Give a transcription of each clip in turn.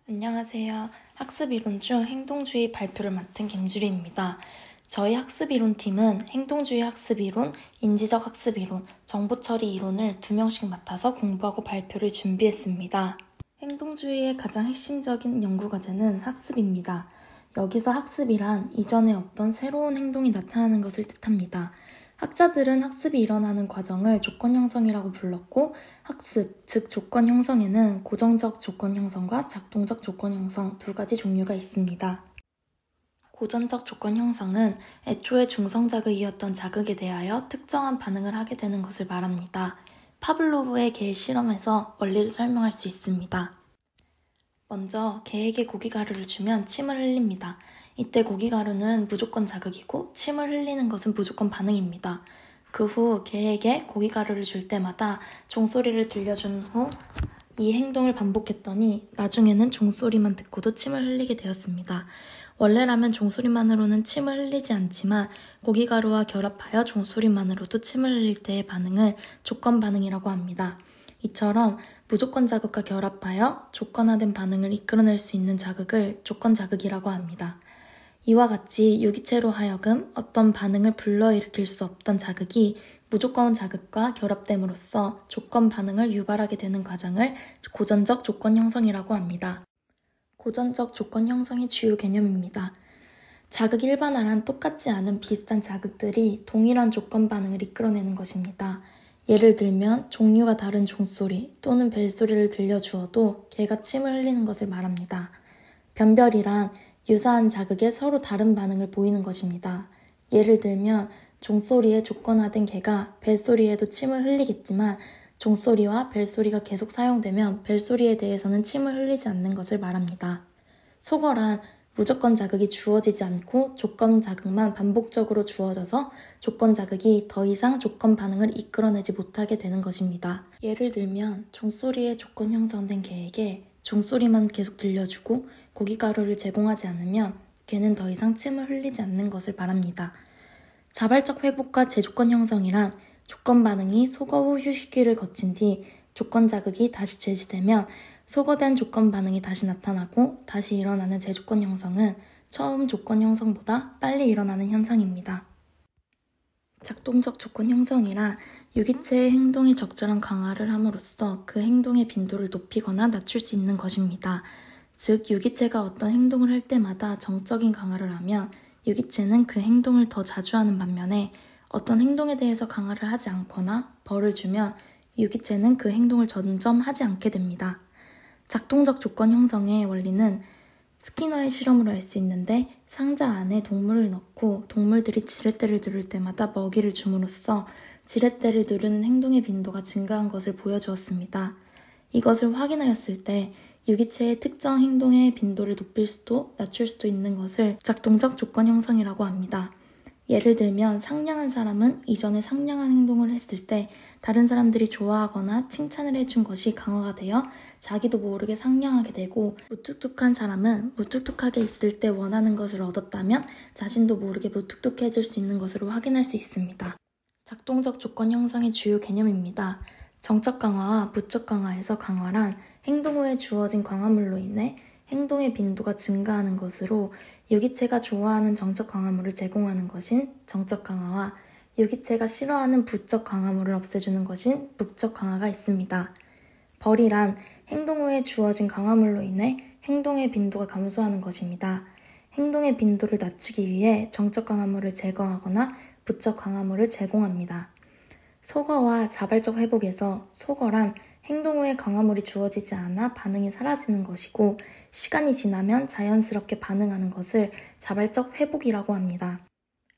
안녕하세요. 학습이론 중 행동주의 발표를 맡은 김주리입니다. 저희 학습이론팀은 행동주의 학습이론, 인지적 학습이론, 정보처리 이론을 2명씩 맡아서 공부하고 발표를 준비했습니다. 행동주의의 가장 핵심적인 연구과제는 학습입니다. 여기서 학습이란 이전에 없던 새로운 행동이 나타나는 것을 뜻합니다. 학자들은 학습이 일어나는 과정을 조건 형성이라고 불렀고, 학습, 즉 조건 형성에는 고정적 조건 형성과 작동적 조건 형성 2가지 종류가 있습니다. 고전적 조건 형성은 애초에 중성자극이었던 자극에 대하여 특정한 반응을 하게 되는 것을 말합니다. 파블로브의 개 실험에서 원리를 설명할 수 있습니다. 먼저 개에게 고기가루를 주면 침을 흘립니다. 이때 고기가루는 무조건 자극이고 침을 흘리는 것은 무조건 반응입니다. 그 후 개에게 고기가루를 줄 때마다 종소리를 들려준 후 이 행동을 반복했더니 나중에는 종소리만 듣고도 침을 흘리게 되었습니다. 원래라면 종소리만으로는 침을 흘리지 않지만 고기가루와 결합하여 종소리만으로도 침을 흘릴 때의 반응을 조건 반응이라고 합니다. 이처럼 무조건 자극과 결합하여 조건화된 반응을 이끌어낼 수 있는 자극을 조건 자극이라고 합니다. 이와 같이 유기체로 하여금 어떤 반응을 불러일으킬 수 없던 자극이 무조건 자극과 결합됨으로써 조건 반응을 유발하게 되는 과정을 고전적 조건 형성이라고 합니다. 고전적 조건 형성의 주요 개념입니다. 자극 일반화란 똑같지 않은 비슷한 자극들이 동일한 조건 반응을 이끌어내는 것입니다. 예를 들면 종류가 다른 종소리 또는 벨소리를 들려주어도 개가 침을 흘리는 것을 말합니다. 변별이란 유사한 자극에 서로 다른 반응을 보이는 것입니다. 예를 들면 종소리에 조건화된 개가 벨소리에도 침을 흘리겠지만 종소리와 벨소리가 계속 사용되면 벨소리에 대해서는 침을 흘리지 않는 것을 말합니다. 소거란 무조건 자극이 주어지지 않고 조건 자극만 반복적으로 주어져서 조건 자극이 더 이상 조건 반응을 이끌어내지 못하게 되는 것입니다. 예를 들면 종소리에 조건 형성된 개에게 종소리만 계속 들려주고 고기가루를 제공하지 않으면 개는 더 이상 침을 흘리지 않는 것을 말합니다. 자발적 회복과 재조건 형성이란 조건 반응이 소거 후 휴식기를 거친 뒤 조건 자극이 다시 제시되면 소거된 조건 반응이 다시 나타나고 다시 일어나는 재조건 형성은 처음 조건 형성보다 빨리 일어나는 현상입니다. 작동적 조건 형성이란 유기체의 행동에 적절한 강화를 함으로써 그 행동의 빈도를 높이거나 낮출 수 있는 것입니다. 즉, 유기체가 어떤 행동을 할 때마다 정적인 강화를 하면 유기체는 그 행동을 더 자주 하는 반면에 어떤 행동에 대해서 강화를 하지 않거나 벌을 주면 유기체는 그 행동을 점점 하지 않게 됩니다. 작동적 조건 형성의 원리는 스키너의 실험으로 알 수 있는데 상자 안에 동물을 넣고 동물들이 지렛대를 누를 때마다 먹이를 줌으로써 지렛대를 누르는 행동의 빈도가 증가한 것을 보여주었습니다. 이것을 확인하였을 때 유기체의 특정 행동의 빈도를 높일 수도 낮출 수도 있는 것을 작동적 조건 형성이라고 합니다. 예를 들면 상냥한 사람은 이전에 상냥한 행동을 했을 때 다른 사람들이 좋아하거나 칭찬을 해준 것이 강화가 되어 자기도 모르게 상냥하게 되고, 무뚝뚝한 사람은 무뚝뚝하게 있을 때 원하는 것을 얻었다면 자신도 모르게 무뚝뚝해질 수 있는 것으로 확인할 수 있습니다. 작동적 조건 형성의 주요 개념입니다. 정적 강화와 무적 강화에서 강화란 행동 후에 주어진 강화물로 인해 행동의 빈도가 증가하는 것으로 유기체가 좋아하는 정적 강화물을 제공하는 것인 정적 강화와 유기체가 싫어하는 부적 강화물을 없애주는 것인 무적 강화가 있습니다. 벌이란 행동 후에 주어진 강화물로 인해 행동의 빈도가 감소하는 것입니다. 행동의 빈도를 낮추기 위해 정적 강화물을 제거하거나 부적 강화물을 제공합니다. 소거와 자발적 회복에서 소거란 행동 후에 강화물이 주어지지 않아 반응이 사라지는 것이고, 시간이 지나면 자연스럽게 반응하는 것을 자발적 회복이라고 합니다.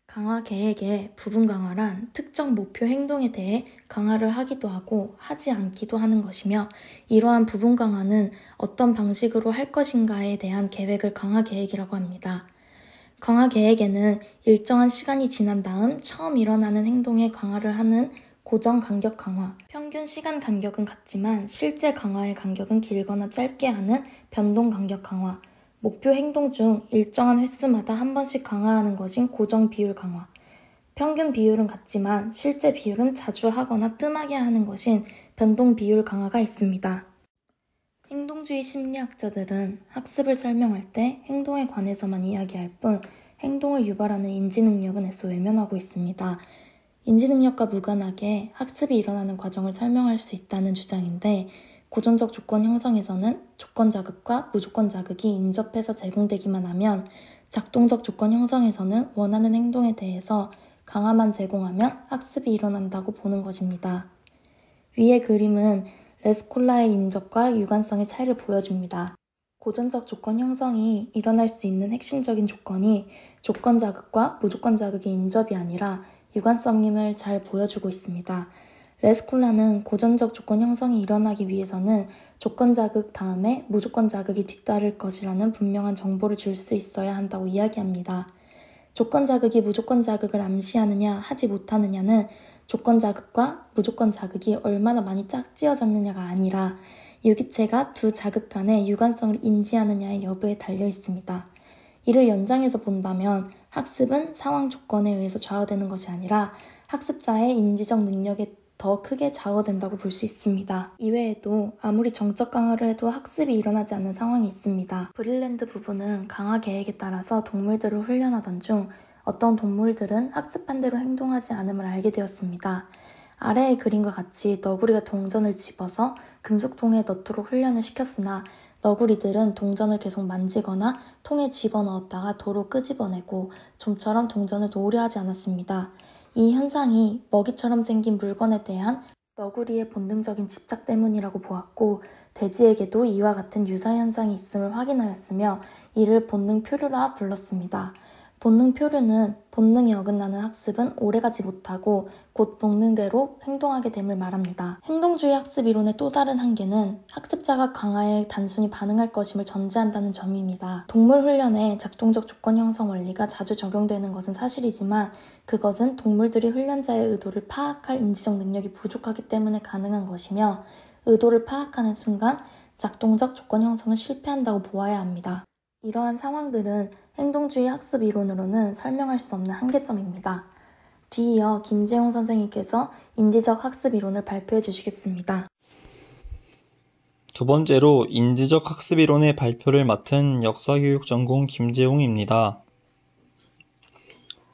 강화 계획의 부분 강화란 특정 목표 행동에 대해 강화를 하기도 하고 하지 않기도 하는 것이며, 이러한 부분 강화는 어떤 방식으로 할 것인가에 대한 계획을 강화 계획이라고 합니다. 강화 계획에는 일정한 시간이 지난 다음 처음 일어나는 행동에 강화를 하는 고정 간격 강화, 평균 시간 간격은 같지만 실제 강화의 간격은 길거나 짧게 하는 변동 간격 강화, 목표 행동 중 일정한 횟수마다 한 번씩 강화하는 것인 고정 비율 강화, 평균 비율은 같지만 실제 비율은 자주 하거나 뜸하게 하는 것인 변동 비율 강화가 있습니다. 행동주의 심리학자들은 학습을 설명할 때 행동에 관해서만 이야기할 뿐 행동을 유발하는 인지능력은 애써 외면하고 있습니다. 인지능력과 무관하게 학습이 일어나는 과정을 설명할 수 있다는 주장인데 고전적 조건 형성에서는 조건 자극과 무조건 자극이 인접해서 제공되기만 하면 작동적 조건 형성에서는 원하는 행동에 대해서 강화만 제공하면 학습이 일어난다고 보는 것입니다. 위의 그림은 레스콜라의 인접과 유관성의 차이를 보여줍니다. 고전적 조건 형성이 일어날 수 있는 핵심적인 조건이 조건 자극과 무조건 자극의 인접이 아니라 유관성임을 잘 보여주고 있습니다. 레스콜라는 고전적 조건 형성이 일어나기 위해서는 조건 자극 다음에 무조건 자극이 뒤따를 것이라는 분명한 정보를 줄 수 있어야 한다고 이야기합니다. 조건 자극이 무조건 자극을 암시하느냐 하지 못하느냐는 조건 자극과 무조건 자극이 얼마나 많이 짝지어졌느냐가 아니라 유기체가 두 자극 간의 유관성을 인지하느냐의 여부에 달려 있습니다. 이를 연장해서 본다면 학습은 상황 조건에 의해서 좌우되는 것이 아니라 학습자의 인지적 능력에 더 크게 좌우된다고 볼 수 있습니다. 이외에도 아무리 정적 강화를 해도 학습이 일어나지 않는 상황이 있습니다. 브릴랜드 부부는 강화 계획에 따라서 동물들을 훈련하던 중 어떤 동물들은 학습한 대로 행동하지 않음을 알게 되었습니다. 아래의 그림과 같이 너구리가 동전을 집어서 금속통에 넣도록 훈련을 시켰으나 너구리들은 동전을 계속 만지거나 통에 집어넣었다가 도로 끄집어내고 좀처럼 동전을 놓으려 하지 않았습니다. 이 현상이 먹이처럼 생긴 물건에 대한 너구리의 본능적인 집착 때문이라고 보았고 돼지에게도 이와 같은 유사 현상이 있음을 확인하였으며 이를 본능 표류라 불렀습니다. 본능 표류는 본능에 어긋나는 학습은 오래가지 못하고 곧 본능대로 행동하게 됨을 말합니다. 행동주의 학습 이론의 또 다른 한계는 학습자가 강화에 단순히 반응할 것임을 전제한다는 점입니다. 동물 훈련에 작동적 조건 형성 원리가 자주 적용되는 것은 사실이지만 그것은 동물들이 훈련자의 의도를 파악할 인지적 능력이 부족하기 때문에 가능한 것이며 의도를 파악하는 순간 작동적 조건 형성은 실패한다고 보아야 합니다. 이러한 상황들은 행동주의 학습 이론으로는 설명할 수 없는 한계점입니다. 뒤이어 김재용 선생님께서 인지적 학습 이론을 발표해 주시겠습니다. 두 번째로 인지적 학습 이론의 발표를 맡은 역사교육 전공 김재용입니다.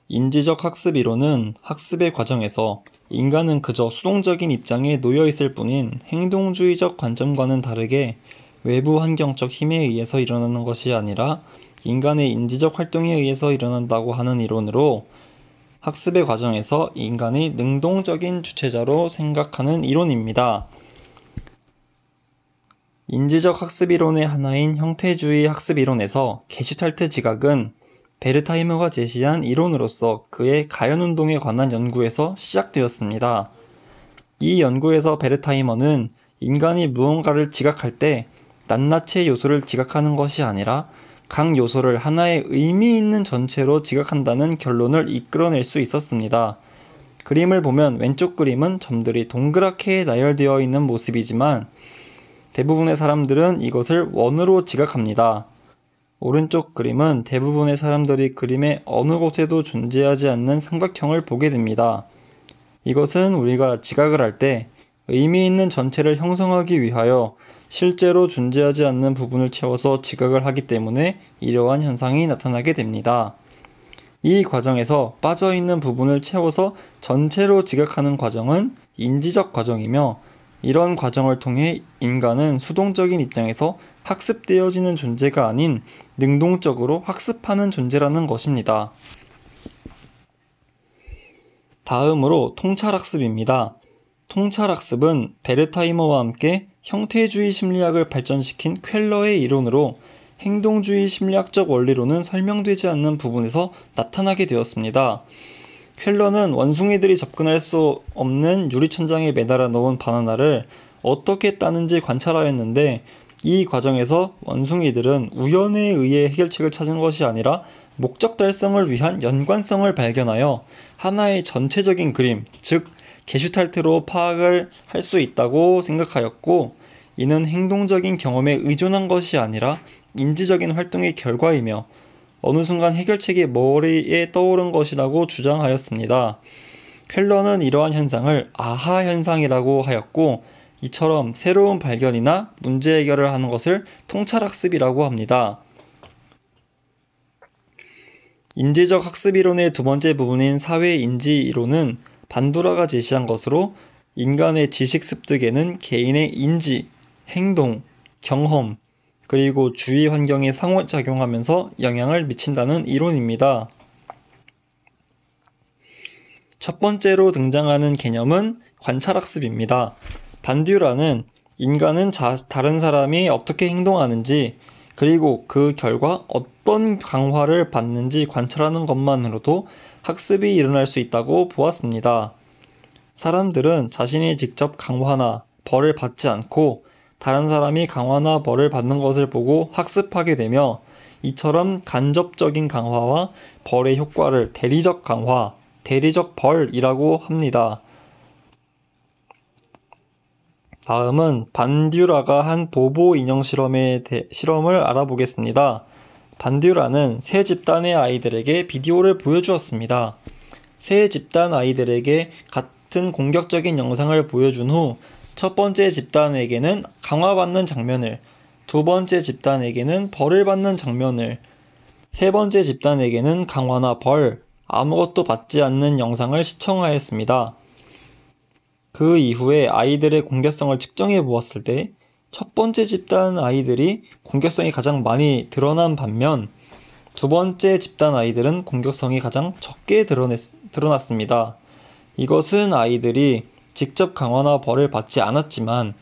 인지적 학습 이론은 학습의 과정에서 인간은 그저 수동적인 입장에 놓여 있을 뿐인 행동주의적 관점과는 다르게 외부 환경적 힘에 의해서 일어나는 것이 아니라 인간의 인지적 활동에 의해서 일어난다고 하는 이론으로 학습의 과정에서 인간이 능동적인 주체자로 생각하는 이론입니다. 인지적 학습 이론의 하나인 형태주의 학습 이론에서 게슈탈트 지각은 베르타이머가 제시한 이론으로서 그의 가연운동에 관한 연구에서 시작되었습니다. 이 연구에서 베르타이머는 인간이 무언가를 지각할 때 낱낱이 요소를 지각하는 것이 아니라 각 요소를 하나의 의미 있는 전체로 지각한다는 결론을 이끌어낼 수 있었습니다. 그림을 보면 왼쪽 그림은 점들이 동그랗게 나열되어 있는 모습이지만 대부분의 사람들은 이것을 원으로 지각합니다. 오른쪽 그림은 대부분의 사람들이 그림의 어느 곳에도 존재하지 않는 삼각형을 보게 됩니다. 이것은 우리가 지각을 할 때 의미 있는 전체를 형성하기 위하여 실제로 존재하지 않는 부분을 채워서 지각을 하기 때문에 이러한 현상이 나타나게 됩니다. 이 과정에서 빠져있는 부분을 채워서 전체로 지각하는 과정은 인지적 과정이며 이런 과정을 통해 인간은 수동적인 입장에서 학습되어지는 존재가 아닌 능동적으로 학습하는 존재라는 것입니다. 다음으로 통찰학습입니다. 통찰학습은 베르타이머와 함께 형태주의 심리학을 발전시킨 쾰러의 이론으로 행동주의 심리학적 원리로는 설명되지 않는 부분에서 나타나게 되었습니다. 쾰러는 원숭이들이 접근할 수 없는 유리천장에 매달아 놓은 바나나를 어떻게 따는지 관찰하였는데 이 과정에서 원숭이들은 우연에 의해 해결책을 찾은 것이 아니라 목적 달성을 위한 연관성을 발견하여 하나의 전체적인 그림, 즉 게슈탈트로 파악을 할 수 있다고 생각하였고 이는 행동적인 경험에 의존한 것이 아니라 인지적인 활동의 결과이며 어느 순간 해결책이 머리에 떠오른 것이라고 주장하였습니다. 쾰러는 이러한 현상을 아하 현상이라고 하였고 이처럼 새로운 발견이나 문제 해결을 하는 것을 통찰학습이라고 합니다. 인지적 학습이론의 두 번째 부분인 사회인지이론은 반두라가 제시한 것으로 인간의 지식 습득에는 개인의 인지, 행동, 경험, 그리고 주위 환경에 상호작용하면서 영향을 미친다는 이론입니다. 첫 번째로 등장하는 개념은 관찰학습입니다. 반듀라는 인간은 다른 사람이 어떻게 행동하는지, 그리고 그 결과 어떤 강화를 받는지 관찰하는 것만으로도 학습이 일어날 수 있다고 보았습니다. 사람들은 자신이 직접 강화나 벌을 받지 않고 다른 사람이 강화나 벌을 받는 것을 보고 학습하게 되며, 이처럼 간접적인 강화와 벌의 효과를 대리적 강화, 대리적 벌이라고 합니다. 다음은 반듀라가 한 보보 인형 실험을 알아보겠습니다. 반듀라는 세 집단의 아이들에게 비디오를 보여주었습니다. 세 집단 아이들에게 같은 공격적인 영상을 보여준 후 첫 번째 집단에게는 강화받는 장면을, 두 번째 집단에게는 벌을 받는 장면을, 세 번째 집단에게는 강화나 벌, 아무것도 받지 않는 영상을 시청하였습니다. 그 이후에 아이들의 공격성을 측정해 보았을 때 첫 번째 집단 아이들이 공격성이 가장 많이 드러난 반면 두 번째 집단 아이들은 공격성이 가장 적게 드러났습니다. 이것은 아이들이 직접 강화나 벌을 받지 않았지만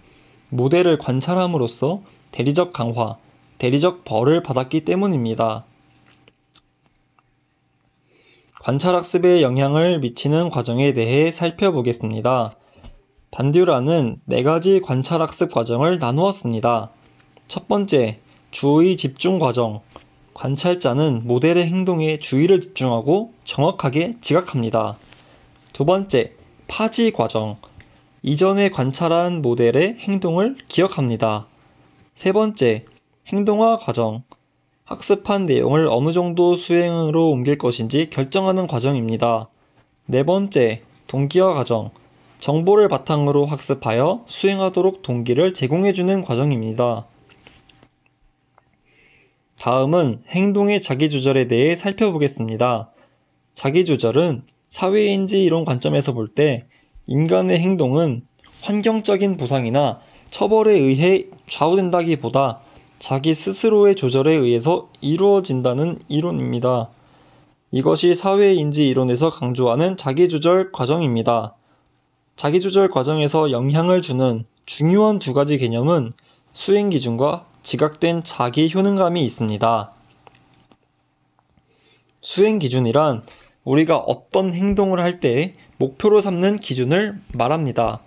모델을 관찰함으로써 대리적 강화, 대리적 벌을 받았기 때문입니다. 관찰학습에 영향을 미치는 과정에 대해 살펴보겠습니다. 반듀라는 4가지 관찰학습 과정을 나누었습니다. 첫 번째, 주의 집중 과정. 관찰자는 모델의 행동에 주의를 집중하고 정확하게 지각합니다. 두 번째, 파지 과정. 이전에 관찰한 모델의 행동을 기억합니다. 세 번째, 행동화 과정. 학습한 내용을 어느 정도 수행으로 옮길 것인지 결정하는 과정입니다. 네 번째, 동기화 과정. 정보를 바탕으로 학습하여 수행하도록 동기를 제공해주는 과정입니다. 다음은 행동의 자기조절에 대해 살펴보겠습니다. 자기조절은 사회인지 이론 관점에서 볼 때 인간의 행동은 환경적인 보상이나 처벌에 의해 좌우된다기보다 자기 스스로의 조절에 의해서 이루어진다는 이론입니다. 이것이 사회인지 이론에서 강조하는 자기조절 과정입니다. 자기조절 과정에서 영향을 주는 중요한 2가지 개념은 수행기준과 지각된 자기 효능감이 있습니다. 수행기준이란 우리가 어떤 행동을 할 때 목표로 삼는 기준을 말합니다.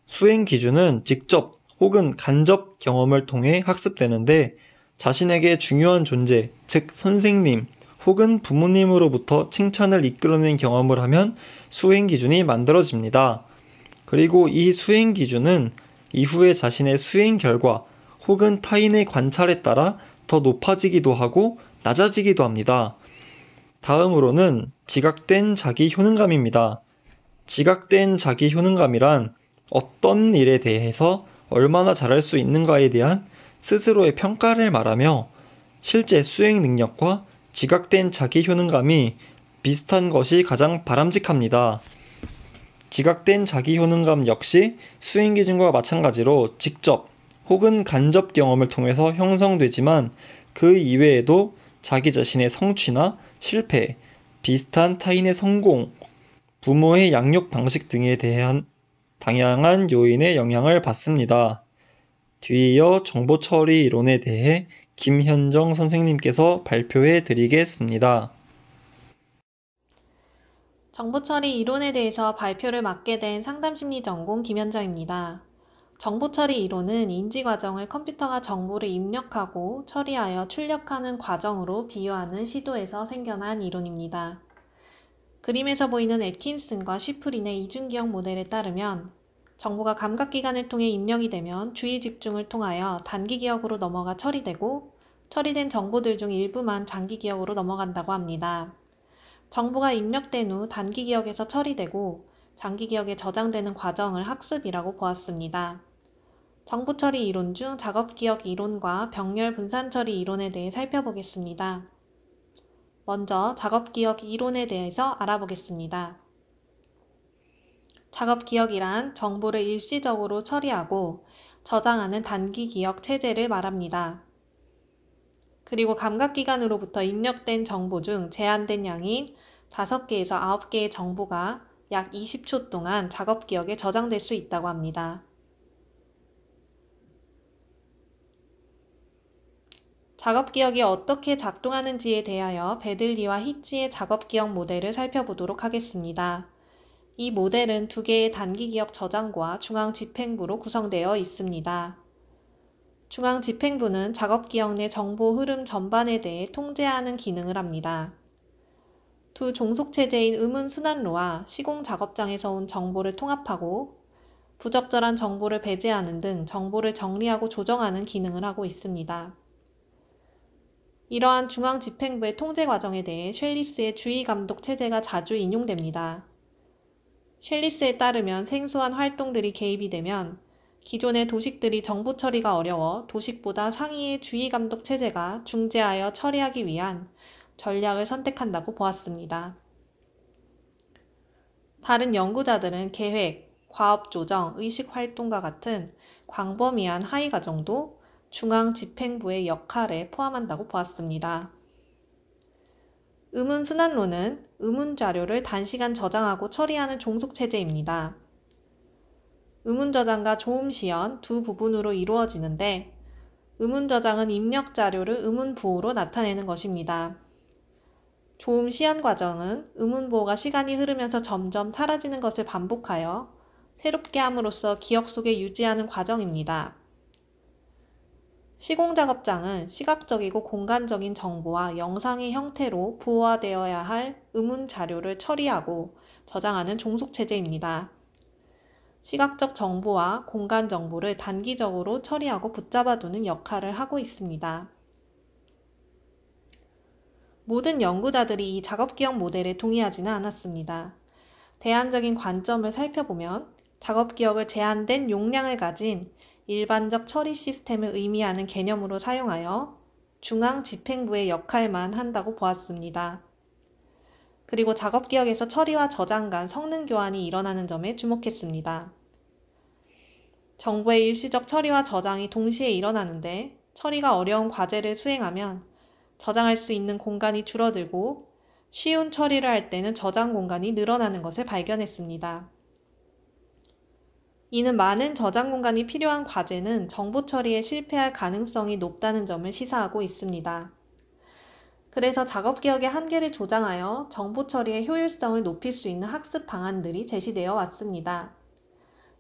수행기준은 직접 혹은 간접 경험을 통해 학습되는데 자신에게 중요한 존재, 즉 선생님 혹은 부모님으로부터 칭찬을 이끌어낸 경험을 하면 수행기준이 만들어집니다. 그리고 이 수행기준은 이후에 자신의 수행 결과 혹은 타인의 관찰에 따라 더 높아지기도 하고 낮아지기도 합니다. 다음으로는 지각된 자기 효능감입니다. 지각된 자기 효능감이란 어떤 일에 대해서 얼마나 잘할 수 있는가에 대한 스스로의 평가를 말하며 실제 수행 능력과 지각된 자기 효능감이 비슷한 것이 가장 바람직합니다. 지각된 자기 효능감 역시 수행 기준과 마찬가지로 직접 혹은 간접 경험을 통해서 형성되지만 그 이외에도 자기 자신의 성취나 실패, 비슷한 타인의 성공, 부모의 양육 방식 등에 대한 다양한 요인의 영향을 받습니다. 뒤이어 정보 처리 이론에 대해 김현정 선생님께서 발표해 드리겠습니다. 정보 처리 이론에 대해서 발표를 맡게 된 상담심리 전공 김현정입니다. 정보 처리 이론은 인지 과정을 컴퓨터가 정보를 입력하고 처리하여 출력하는 과정으로 비유하는 시도에서 생겨난 이론입니다. 그림에서 보이는 애킨슨과 쉬프린의 이중기억 모델에 따르면 정보가 감각기관을 통해 입력이 되면 주의 집중을 통하여 단기 기억으로 넘어가 처리되고 처리된 정보들 중 일부만 장기 기억으로 넘어간다고 합니다. 정보가 입력된 후 단기 기억에서 처리되고 장기기억에 저장되는 과정을 학습이라고 보았습니다. 정보처리 이론 중 작업기억 이론과 병렬 분산처리 이론에 대해 살펴보겠습니다. 먼저 작업기억 이론에 대해서 알아보겠습니다. 작업기억이란 정보를 일시적으로 처리하고 저장하는 단기기억 체제를 말합니다. 그리고 감각기관으로부터 입력된 정보 중 제한된 양인 5개에서 9개의 정보가 약 20초 동안 작업기억에 저장될 수 있다고 합니다. 작업기억이 어떻게 작동하는지에 대하여 배들리와 히치의 작업기억 모델을 살펴보도록 하겠습니다. 이 모델은 2개의 단기기억 저장고와 중앙집행부로 구성되어 있습니다. 중앙집행부는 작업기억 내 정보 흐름 전반에 대해 통제하는 기능을 합니다. 두 종속체제인 음운순환로와 시공작업장에서 온 정보를 통합하고 부적절한 정보를 배제하는 등 정보를 정리하고 조정하는 기능을 하고 있습니다. 이러한 중앙집행부의 통제 과정에 대해 쉘리스의 주의감독 체제가 자주 인용됩니다. 쉘리스에 따르면 생소한 활동들이 개입이 되면 기존의 도식들이 정보 처리가 어려워 도식보다 상위의 주의감독 체제가 중재하여 처리하기 위한 전략을 선택한다고 보았습니다. 다른 연구자들은 계획, 과업조정, 의식활동과 같은 광범위한 하위 과정도 중앙집행부의 역할에 포함한다고 보았습니다. 음운순환로는 음운자료를 단시간 저장하고 처리하는 종속체제입니다. 음운저장과 조음시연 두 부분으로 이루어지는데 음운저장은 입력자료를 음운보호로 나타내는 것입니다. 조음시연 과정은 음운보호가 시간이 흐르면서 점점 사라지는 것을 반복하여 새롭게 함으로써 기억 속에 유지하는 과정입니다. 시공작업장은 시각적이고 공간적인 정보와 영상의 형태로 부호화되어야 할 음운자료를 처리하고 저장하는 종속체제입니다. 시각적 정보와 공간 정보를 단기적으로 처리하고 붙잡아두는 역할을 하고 있습니다. 모든 연구자들이 이 작업기억 모델에 동의하지는 않았습니다. 대안적인 관점을 살펴보면 작업기억을 제한된 용량을 가진 일반적 처리 시스템을 의미하는 개념으로 사용하여 중앙집행부의 역할만 한다고 보았습니다. 그리고 작업기억에서 처리와 저장 간 성능 교환이 일어나는 점에 주목했습니다. 정보의 일시적 처리와 저장이 동시에 일어나는데 처리가 어려운 과제를 수행하면 저장할 수 있는 공간이 줄어들고 쉬운 처리를 할 때는 저장 공간이 늘어나는 것을 발견했습니다. 이는 많은 저장 공간이 필요한 과제는 정보 처리에 실패할 가능성이 높다는 점을 시사하고 있습니다. 그래서 작업기억의 한계를 조장하여 정보 처리의 효율성을 높일 수 있는 학습 방안들이 제시되어 왔습니다.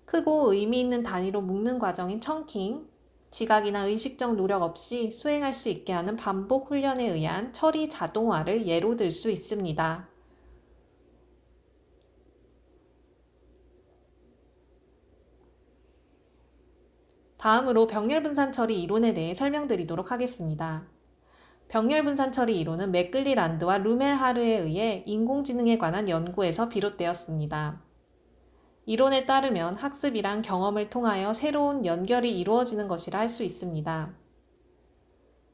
크고 의미 있는 단위로 묶는 과정인 청킹, 지각이나 의식적 노력 없이 수행할 수 있게 하는 반복 훈련에 의한 처리 자동화를 예로 들 수 있습니다. 다음으로 병렬분산 처리 이론에 대해 설명드리도록 하겠습니다. 병렬분산 처리 이론은 맥글리란드와 루멜하르에 의해 인공지능에 관한 연구에서 비롯되었습니다. 이론에 따르면 학습이란 경험을 통하여 새로운 연결이 이루어지는 것이라 할 수 있습니다.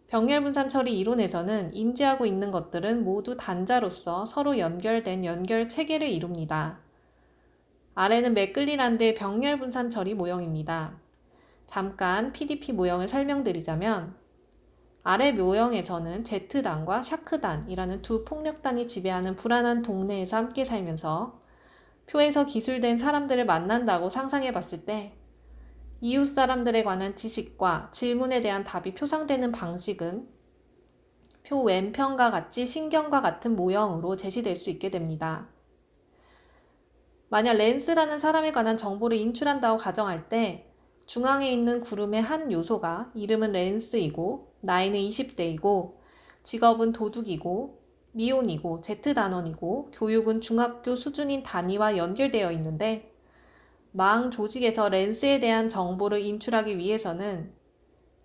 병렬분산 처리 이론에서는 인지하고 있는 것들은 모두 단자로서 서로 연결된 연결 체계를 이룹니다. 아래는 맥글리란드의 병렬분산 처리 모형입니다. 잠깐 PDP 모형을 설명드리자면 아래 모형에서는 Z단과 샤크단이라는 두 폭력단이 지배하는 불안한 동네에서 함께 살면서 표에서 기술된 사람들을 만난다고 상상해 봤을 때 이웃 사람들에 관한 지식과 질문에 대한 답이 표상되는 방식은 표 왼편과 같이 신경과 같은 모형으로 제시될 수 있게 됩니다. 만약 랜스라는 사람에 관한 정보를 인출한다고 가정할 때 중앙에 있는 구름의 한 요소가 이름은 랜스이고 나이는 20대이고 직업은 도둑이고 미혼이고 Z단원이고 교육은 중학교 수준인 단위와 연결되어 있는데 망 조직에서 랜스에 대한 정보를 인출하기 위해서는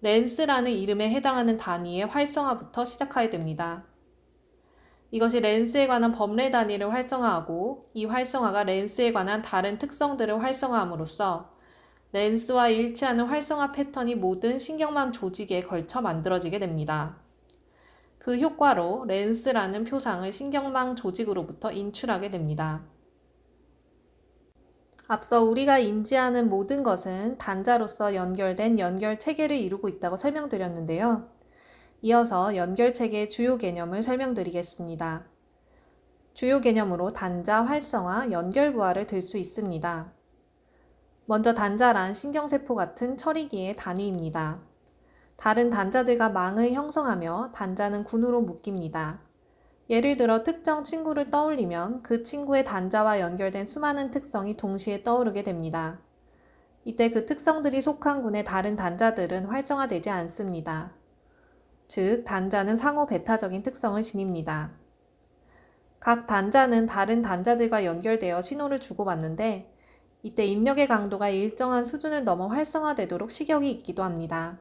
랜스라는 이름에 해당하는 단위의 활성화부터 시작해야 됩니다. 이것이 렌스에 관한 법례 단위를 활성화하고 이 활성화가 렌스에 관한 다른 특성들을 활성화함으로써 렌스와 일치하는 활성화 패턴이 모든 신경망 조직에 걸쳐 만들어지게 됩니다. 그 효과로 렌스라는 표상을 신경망 조직으로부터 인출하게 됩니다. 앞서 우리가 인지하는 모든 것은 단자로서 연결된 연결 체계를 이루고 있다고 설명드렸는데요. 이어서 연결 체계의 주요 개념을 설명드리겠습니다. 주요 개념으로 단자, 활성화, 연결 부하를 들 수 있습니다. 먼저 단자란 신경세포 같은 처리기의 단위입니다. 다른 단자들과 망을 형성하며 단자는 군으로 묶입니다. 예를 들어 특정 친구를 떠올리면 그 친구의 단자와 연결된 수많은 특성이 동시에 떠오르게 됩니다. 이때 그 특성들이 속한 군의 다른 단자들은 활성화되지 않습니다. 즉, 단자는 상호 배타적인 특성을 지닙니다. 각 단자는 다른 단자들과 연결되어 신호를 주고받는데 이때 입력의 강도가 일정한 수준을 넘어 활성화되도록 시격이 있기도 합니다.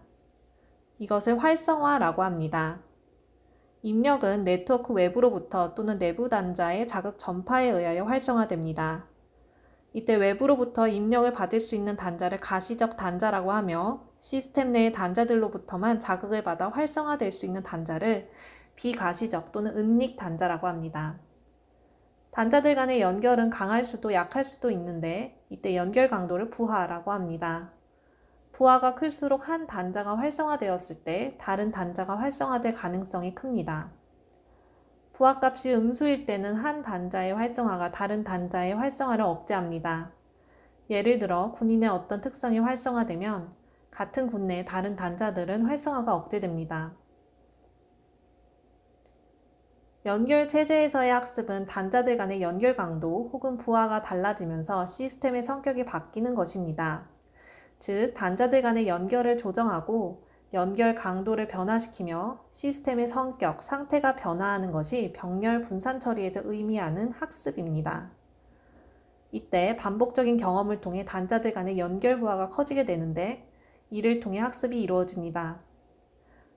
이것을 활성화라고 합니다. 입력은 네트워크 외부로부터 또는 내부 단자의 자극 전파에 의하여 활성화됩니다. 이때 외부로부터 입력을 받을 수 있는 단자를 가시적 단자라고 하며 시스템 내의 단자들로부터만 자극을 받아 활성화될 수 있는 단자를 비가시적 또는 은닉 단자라고 합니다. 단자들 간의 연결은 강할 수도 약할 수도 있는데 이때 연결 강도를 부하라고 합니다. 부하가 클수록 한 단자가 활성화되었을 때 다른 단자가 활성화될 가능성이 큽니다. 부하값이 음수일 때는 한 단자의 활성화가 다른 단자의 활성화를 억제합니다. 예를 들어 군인의 어떤 특성이 활성화되면 같은 군 내의 다른 단자들은 활성화가 억제됩니다. 연결 체제에서의 학습은 단자들 간의 연결 강도 혹은 부하가 달라지면서 시스템의 성격이 바뀌는 것입니다. 즉, 단자들 간의 연결을 조정하고 연결 강도를 변화시키며 시스템의 성격, 상태가 변화하는 것이 병렬 분산 처리에서 의미하는 학습입니다. 이때 반복적인 경험을 통해 단자들 간의 연결 부하가 커지게 되는데 이를 통해 학습이 이루어집니다.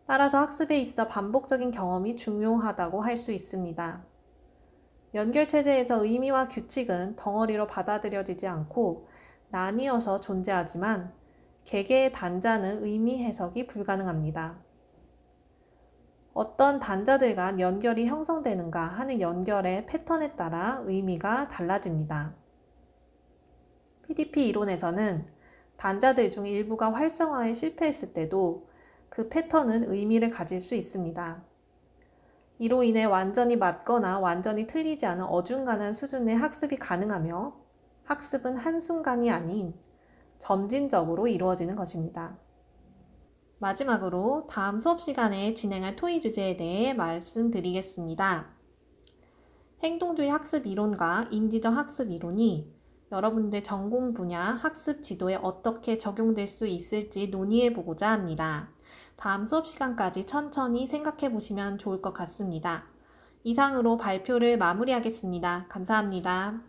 따라서 학습에 있어 반복적인 경험이 중요하다고 할 수 있습니다. 연결 체제에서 의미와 규칙은 덩어리로 받아들여지지 않고 나뉘어서 존재하지만 개개의 단자는 의미 해석이 불가능합니다. 어떤 단자들 간 연결이 형성되는가 하는 연결의 패턴에 따라 의미가 달라집니다. PDP 이론에서는 단자들 중 일부가 활성화에 실패했을 때도 그 패턴은 의미를 가질 수 있습니다. 이로 인해 완전히 맞거나 완전히 틀리지 않은 어중간한 수준의 학습이 가능하며 학습은 한순간이 아닌 점진적으로 이루어지는 것입니다. 마지막으로 다음 수업 시간에 진행할 토의 주제에 대해 말씀드리겠습니다. 행동주의 학습 이론과 인지적 학습 이론이 여러분들의 전공 분야 학습 지도에 어떻게 적용될 수 있을지 논의해 보고자 합니다. 다음 수업 시간까지 천천히 생각해 보시면 좋을 것 같습니다. 이상으로 발표를 마무리하겠습니다. 감사합니다.